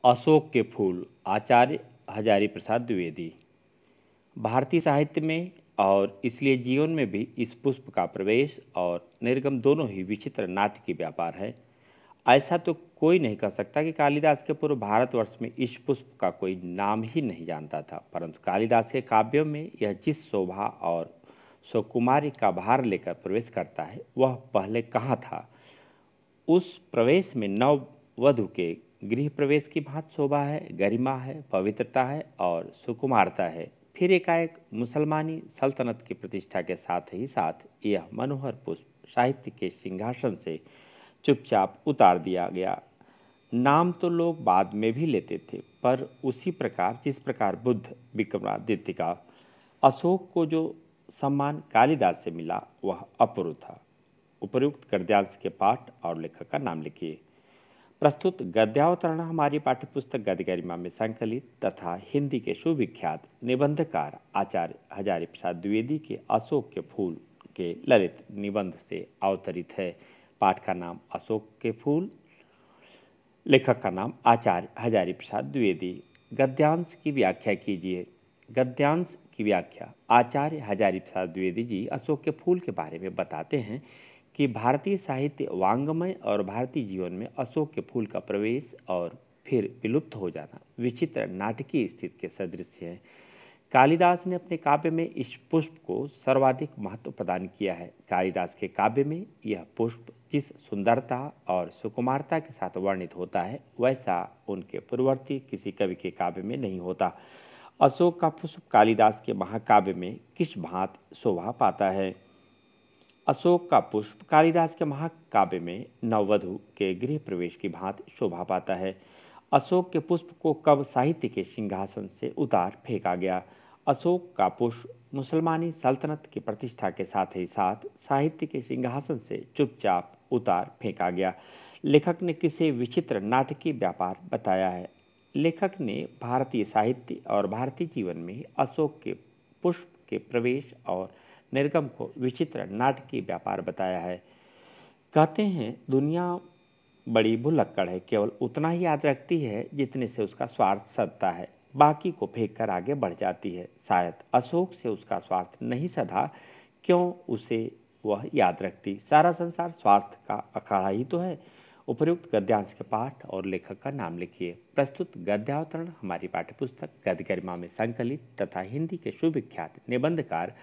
अशोक के फूल आचार्य हजारी प्रसाद द्विवेदी। भारतीय साहित्य में और इसलिए जीवन में भी इस पुष्प का प्रवेश और निर्गम दोनों ही विचित्र नाट्य व्यापार है। ऐसा तो कोई नहीं कह सकता कि कालिदास के पूर्व भारतवर्ष में इस पुष्प का कोई नाम ही नहीं जानता था, परंतु कालिदास के काव्यों में यह जिस शोभा और सुकुमारी का भार लेकर प्रवेश करता है वह पहले कहाँ था। उस प्रवेश में नव वधु के गृह प्रवेश की भांति शोभा है, गरिमा है, पवित्रता है और सुकुमारता है। फिर एकाएक मुसलमानी सल्तनत की प्रतिष्ठा के साथ ही साथ यह मनोहर पुष्प साहित्य के सिंहासन से चुपचाप उतार दिया गया। नाम तो लोग बाद में भी लेते थे, पर उसी प्रकार जिस प्रकार बुद्ध, विक्रमादित्य का, अशोक को जो सम्मान कालिदास से मिला वह अपूर्व था। उपर्युक्त गद्यांश के पाठ और लेखक का नाम लिखिए। प्रस्तुत गद्यावतरण हमारी पाठ्यपुस्तक गद्य गरिमा में संकलित तथा हिंदी के सुविख्यात निबंधकार आचार्य हजारी प्रसाद द्विवेदी के अशोक के फूल के ललित निबंध से अवतरित है। पाठ का नाम अशोक के फूल, लेखक का नाम आचार्य हजारी प्रसाद द्विवेदी। गद्यांश की व्याख्या कीजिए। गद्यांश की व्याख्या। आचार्य हजारी प्रसाद द्विवेदी जी अशोक के फूल के बारे में बताते हैं कि भारतीय साहित्य वांग्मय और भारतीय जीवन में अशोक के फूल का प्रवेश और फिर विलुप्त हो जाना विचित्र नाटकीय स्थिति के सदृश है। कालिदास ने अपने काव्य में इस पुष्प को सर्वाधिक महत्व प्रदान किया है। कालिदास के काव्य में यह पुष्प जिस सुंदरता और सुकुमारता के साथ वर्णित होता है वैसा उनके पूर्ववर्ती किसी कवि के काव्य में नहीं होता। अशोक का पुष्प कालिदास के महाकाव्य में किस भांति शोभा पाता है। अशोक का पुष्प कालिदास के महाकाव्य में नववधु के गृह प्रवेश की भांति शोभा पाता है। अशोक के पुष्प को कब साहित्य के सिंहासन से उतार फेंका गया। अशोक का पुष्प मुसलमानी सल्तनत की प्रतिष्ठा के साथ ही साथ साहित्य के सिंहासन से चुपचाप उतार फेंका गया। लेखक ने किसे विचित्र नाटकीय व्यापार बताया है। लेखक ने भारतीय साहित्य और भारतीय जीवन में अशोक के पुष्प के प्रवेश और निर्गम को विचित्र नाटकीय व्यापार बताया है। कहते हैं दुनिया बड़ी भुलक्कड़ है, केवल उतना ही याद रखती है जितने से उसका स्वार्थ सधता है, बाकी को फेंक कर आगे बढ़ जाती है। शायद अशोक से उसका स्वार्थ नहीं सधा, क्यों उसे वह याद रखती। सारा संसार स्वार्थ का अखाड़ा ही तो है। उपर्युक्त गद्यांश के पाठ और लेखक का नाम लिखिए। प्रस्तुत गद्यावतरण हमारी पाठ्यपुस्तक गद्य गरिमा में संकलित तथा हिंदी के सुविख्यात निबंधकार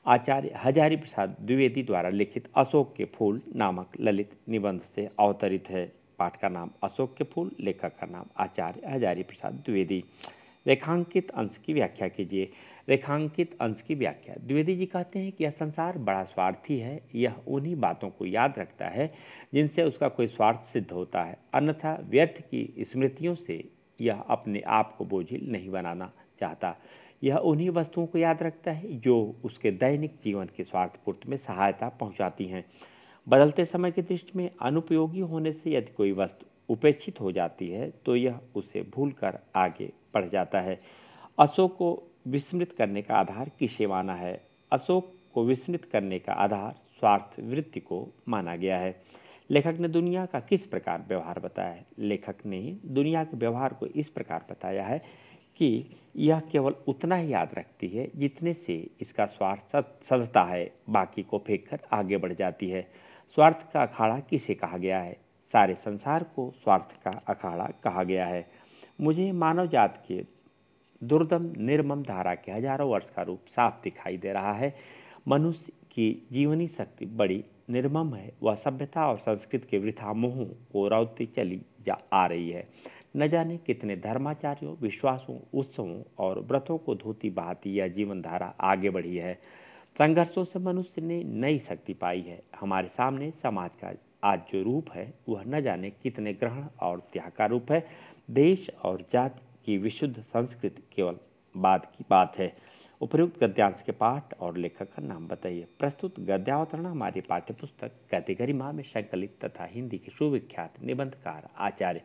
आचार्य हजारी प्रसाद द्विवेदी द्वारा लिखित अशोक के फूल नामक ललित निबंध से अवतरित है। पाठ का नाम अशोक के फूल, लेखक का नाम आचार्य हजारी प्रसाद द्विवेदी। रेखांकित अंश की व्याख्या कीजिए। रेखांकित अंश की व्याख्या। द्विवेदी जी कहते हैं कि यह संसार बड़ा स्वार्थी है। यह उन्हीं बातों को याद रखता है जिनसे उसका कोई स्वार्थ सिद्ध होता है, अन्यथा व्यर्थ की स्मृतियों से यह अपने आप को बोझिल नहीं बनाना चाहता। यह उन्हीं वस्तुओं को याद रखता है जो उसके दैनिक जीवन के स्वार्थपूर्ति में सहायता पहुंचाती हैं। बदलते समय की दृष्टि में अनुपयोगी होने से यदि कोई वस्तु उपेक्षित हो जाती है तो यह उसे भूलकर आगे बढ़ जाता है। अशोक को विस्मृत करने का आधार किसे माना है। अशोक को विस्मृत करने का आधार स्वार्थ वृत्ति को माना गया है। लेखक ने दुनिया का किस प्रकार व्यवहार बताया है। लेखक ने दुनिया के व्यवहार को इस प्रकार बताया है कि यह केवल उतना ही याद रखती है जितने से इसका स्वार्थ सधता है, बाकी को फेंककर आगे बढ़ जाती है। स्वार्थ का अखाड़ा किसे कहा गया है। सारे संसार को स्वार्थ का अखाड़ा कहा गया है। मुझे मानव जात के दुर्दम निर्मम धारा के हजारों वर्ष का रूप साफ दिखाई दे रहा है। मनुष्य की जीवनी शक्ति बड़ी निर्मम है। वह सभ्यता और संस्कृति के वृथा मोह को रौती चली जा आ रही है। न जाने कितने धर्माचार्यों, विश्वासों, उत्सवों और व्रतों को धोती बहाती यह जीवन धारा आगे बढ़ी है। संघर्षों से मनुष्य ने नई शक्ति पाई है। हमारे सामने समाज का आज जो रूप है वह न जाने कितने ग्रहण और त्याग का रूप है। देश और जाति की विशुद्ध संस्कृति केवल बाद की बात है। उपर्युक्त गद्यांश के पाठ और लेखक का नाम बताइए। प्रस्तुत गद्यावतरण हमारी पाठ्यपुस्तक गद्य गरिमा में संकलित तथा हिंदी के सुविख्यात निबंधकार आचार्य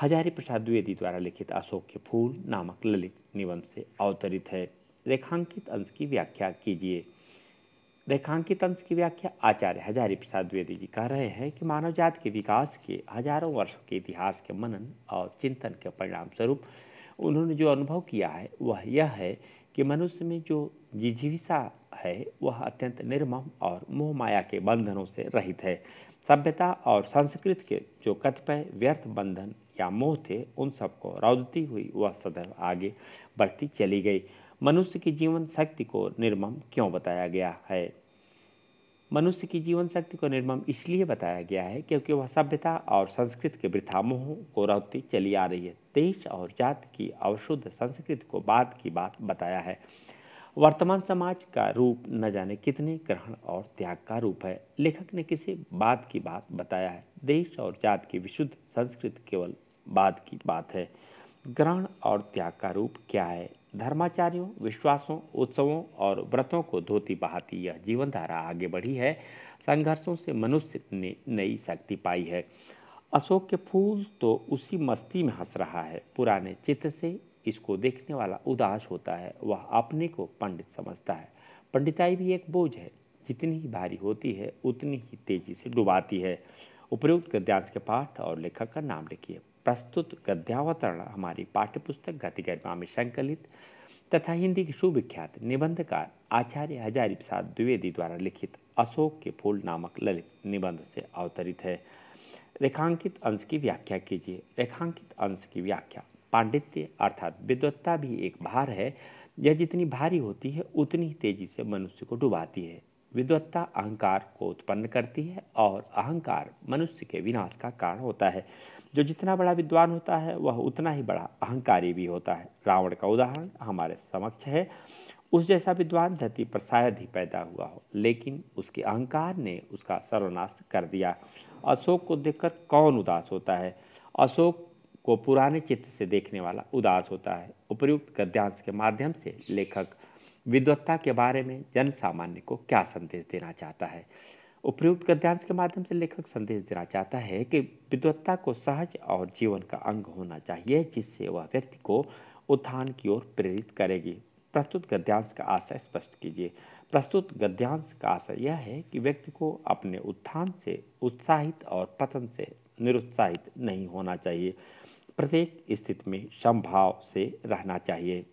हजारी प्रसाद द्विवेदी द्वारा लिखित अशोक के फूल नामक ललित निबंध से अवतरित है। रेखांकित अंश की व्याख्या कीजिए। रेखांकित अंश की व्याख्या आचार्य हजारी प्रसाद द्विवेदी जी कह रहे हैं कि मानव जाति के विकास के हजारों वर्षों के इतिहास के मनन और चिंतन के परिणाम स्वरूप उन्होंने जो अनुभव किया है वह यह है कि मनुष्य में जो जिजीविषा है वह अत्यंत निर्मम और मोह माया के बंधनों से रहित है। सभ्यता और संस्कृत के जो कतिपय व्यर्थ बंधन या मोह थे उन सबको रौंदती हुई वह सदैव आगे बढ़ती चली गई। मनुष्य की जीवन शक्ति को निर्मम क्यों बताया गया है? मनुष्य की जीवन शक्ति को निर्मम इसलिए बताया गया है क्योंकि वह सभ्यता और संस्कृति के वृथा मोह को रौंदती चली आ रही है। देश और जाति की अवशुद्ध संस्कृति को बाद की बात बताया है। वर्तमान समाज का रूप न जाने कितने ग्रहण और त्याग का रूप है। लेखक ने किसी बात की बात बताया है। देश और जाति की विशुद्ध संस्कृति केवल बाद की बात है। ग्रहण और त्याग का रूप क्या है? धर्माचार्यों, विश्वासों, उत्सवों और व्रतों को धोती बहाती यह जीवन धारा आगे बढ़ी है। संघर्षों से मनुष्य ने नई शक्ति पाई है। अशोक के फूल तो उसी मस्ती में हंस रहा है। पुराने चित्त से इसको देखने वाला उदास होता है। वह अपने को पंडित समझता है। पंडिताई भी एक बोझ है, जितनी ही भारी होती है उतनी ही तेजी से डुबाती है। उपयुक्त गद्यांश के पाठ और लेखक का नाम लिखिए। प्रस्तुत गद्यावतरण हमारी पाठ्यपुस्तक गति गरिमा में संकलित तथा हिंदी के सुविख्यात निबंधकार आचार्य हजारी प्रसाद द्विवेदी द्वारा लिखित अशोक के फूल नामक ललित निबंध से अवतरित है। रेखांकित अंश की व्याख्या कीजिए। रेखांकित अंश की व्याख्या: पांडित्य अर्थात विद्वत्ता भी एक भार है। यह जितनी भारी होती है उतनी ही तेजी से मनुष्य को डुबाती है। विद्वत्ता अहंकार को उत्पन्न करती है और अहंकार मनुष्य के विनाश का कारण होता है। जो जितना बड़ा विद्वान होता है वह उतना ही बड़ा अहंकारी भी होता है। रावण का उदाहरण हमारे समक्ष है। उस जैसा विद्वान धरती पर शायद ही पैदा हुआ हो, लेकिन उसके अहंकार ने उसका सर्वनाश कर दिया। अशोक को देखकर कौन उदास होता है? अशोक को पुराने चित्त से देखने वाला उदास होता है। उपयुक्त गद्यांश के माध्यम से लेखक विद्वत्ता के बारे में जन सामान्य को क्या संदेश देना चाहता है? उपयुक्त गद्यांश के माध्यम से लेखक संदेश देना चाहता है कि विद्वत्ता को सहज और जीवन का अंग होना चाहिए, जिससे वह व्यक्ति को उत्थान की ओर प्रेरित करेगी। प्रस्तुत गद्यांश का आशय स्पष्ट कीजिए। प्रस्तुत गद्यांश का आशय यह है कि व्यक्ति को अपने उत्थान से उत्साहित और पतन से निरुत्साहित नहीं होना चाहिए। प्रत्येक स्थिति में समभाव से रहना चाहिए।